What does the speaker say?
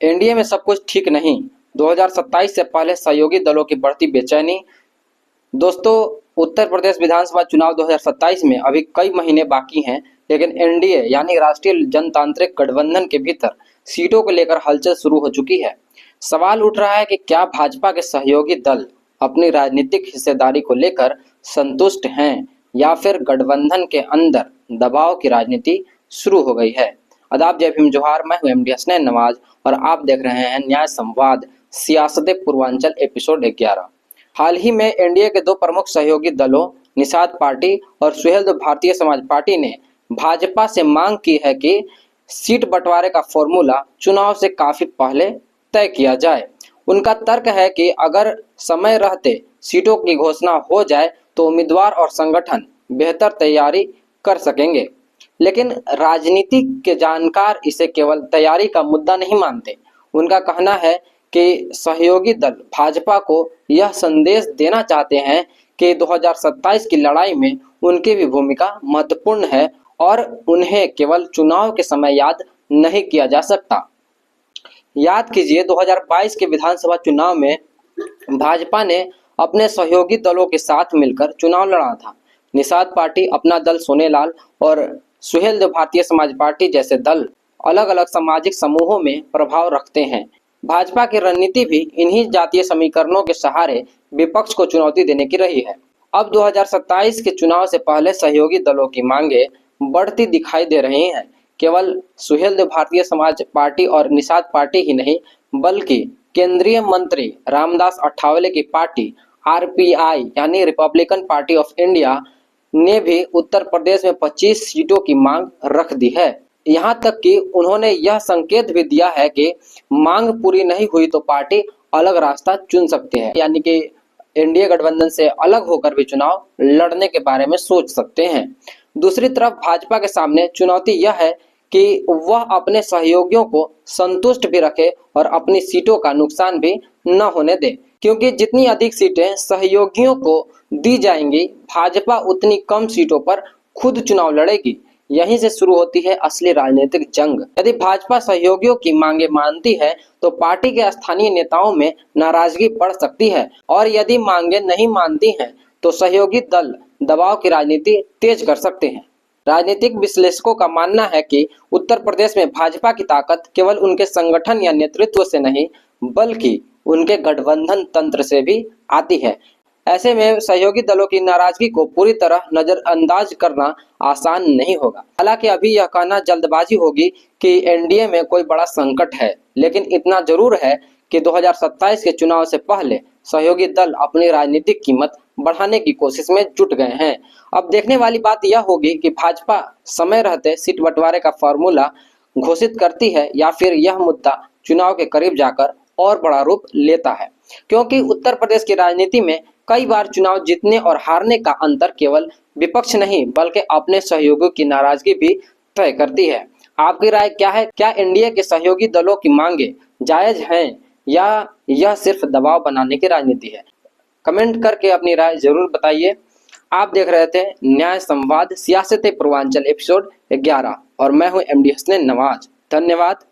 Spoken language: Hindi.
एनडीए में सब कुछ ठीक नहीं, 2027 से पहले सहयोगी दलों की बढ़ती बेचैनी। दोस्तों, उत्तर प्रदेश विधानसभा चुनाव 2027 में अभी कई महीने बाकी हैं, लेकिन एनडीए यानी राष्ट्रीय जनतांत्रिक गठबंधन के भीतर सीटों को लेकर हलचल शुरू हो चुकी है। सवाल उठ रहा है कि क्या भाजपा के सहयोगी दल अपनी राजनीतिक हिस्सेदारी को लेकर संतुष्ट हैं या फिर गठबंधन के अंदर दबाव की राजनीति शुरू हो गई है। आदाब, जय भीम, जोहार। मैं हूं एमडी हसनैन नवाज और आप देख रहे हैं न्याय संवाद सियासत पूर्वांचल एपिसोड 11। हाल ही में एनडीए के दो प्रमुख सहयोगी दलों निषाद पार्टी और सुहेलदेव भारतीय समाज पार्टी ने भाजपा से मांग की है कि सीट बंटवारे का फॉर्मूला चुनाव से काफी पहले तय किया जाए। उनका तर्क है कि अगर समय रहते सीटों की घोषणा हो जाए तो उम्मीदवार और संगठन बेहतर तैयारी कर सकेंगे। लेकिन राजनीति के जानकार इसे केवल तैयारी का मुद्दा नहीं मानते। उनका कहना है कि सहयोगी दल भाजपा को यह संदेश देना चाहते हैं कि 2027 की लड़ाई में उनकी भी भूमिका महत्वपूर्ण है और उन्हें केवल चुनाव के समय याद नहीं किया जा सकता। याद कीजिए, 2022 के विधानसभा चुनाव में भाजपा ने अपने सहयोगी दलों के साथ मिलकर चुनाव लड़ा था। निषाद पार्टी अपना दल सोनेलाल और सुहेलदेव भारतीय समाज पार्टी जैसे दल अलग अलग सामाजिक समूहों में प्रभाव रखते हैं। भाजपा की रणनीति भी इन्हीं जातीय समीकरणों के सहारे विपक्ष को चुनौती देने की रही है। अब 2027 के चुनाव से पहले सहयोगी दलों की मांगे बढ़ती दिखाई दे रही हैं। केवल सुहेलदेव भारतीय समाज पार्टी और निषाद पार्टी ही नहीं, बल्कि केंद्रीय मंत्री रामदास अठावले की पार्टी आरपीआई यानी रिपब्लिकन पार्टी ऑफ इंडिया ने भी उत्तर प्रदेश में 25 सीटों की मांग रख दी है। यहाँ तक कि उन्होंने यह संकेत भी दिया है कि मांग पूरी नहीं हुई तो पार्टी अलग रास्ता चुन सकती है, यानी कि एनडीए गठबंधन से अलग होकर भी चुनाव लड़ने के बारे में सोच सकते हैं। दूसरी तरफ भाजपा के सामने चुनौती यह है कि वह अपने सहयोगियों को संतुष्ट भी रखे और अपनी सीटों का नुकसान भी न होने दे, क्योंकि जितनी अधिक सीटें सहयोगियों को दी जाएंगी, भाजपा उतनी कम सीटों पर खुद चुनाव लड़ेगी। यहीं से शुरू होती है असली राजनीतिक जंग। यदि भाजपा सहयोगियों की मांगे मानती है तो पार्टी के स्थानीय नेताओं में नाराजगी बढ़ सकती है, और यदि मांगे नहीं मानती हैं तो सहयोगी दल दबाव की राजनीति तेज कर सकते हैं। राजनीतिक विश्लेषकों का मानना है कि उत्तर प्रदेश में भाजपा की ताकत केवल उनके संगठन या नेतृत्व से नहीं, बल्कि उनके गठबंधन तंत्र से भी आती है। ऐसे में सहयोगी दलों की नाराजगी को पूरी तरह नजरअंदाज करना आसान नहीं होगा। हालांकि अभी यह कहना जल्दबाजी होगी कि एनडीए में कोई बड़ा संकट है, लेकिन इतना जरूर है कि 2027 के चुनाव से पहले सहयोगी दल अपनी राजनीतिक कीमत बढ़ाने की कोशिश में जुट गए हैं। अब देखने वाली बात यह होगी कि भाजपा समय रहते सीट बंटवारे का फॉर्मूला घोषित करती है या फिर यह मुद्दा चुनाव के करीब जाकर और बड़ा रूप लेता है, क्योंकि उत्तर प्रदेश की राजनीति में कई बार चुनाव जीतने और हारने का अंतर केवल विपक्ष नहीं बल्कि अपने सहयोगियों की नाराजगी भी तय करती है। आपकी राय क्या है? क्या एनडीए के सहयोगी दलों की मांगे जायज हैं या यह सिर्फ दबाव बनाने की राजनीति है? कमेंट करके अपनी राय जरूर बताइए। आप देख रहे थे न्याय संवाद सियासत पूर्वांचल एपिसोड 11 और मैं हूं एमडी हसनैन नवाज। धन्यवाद।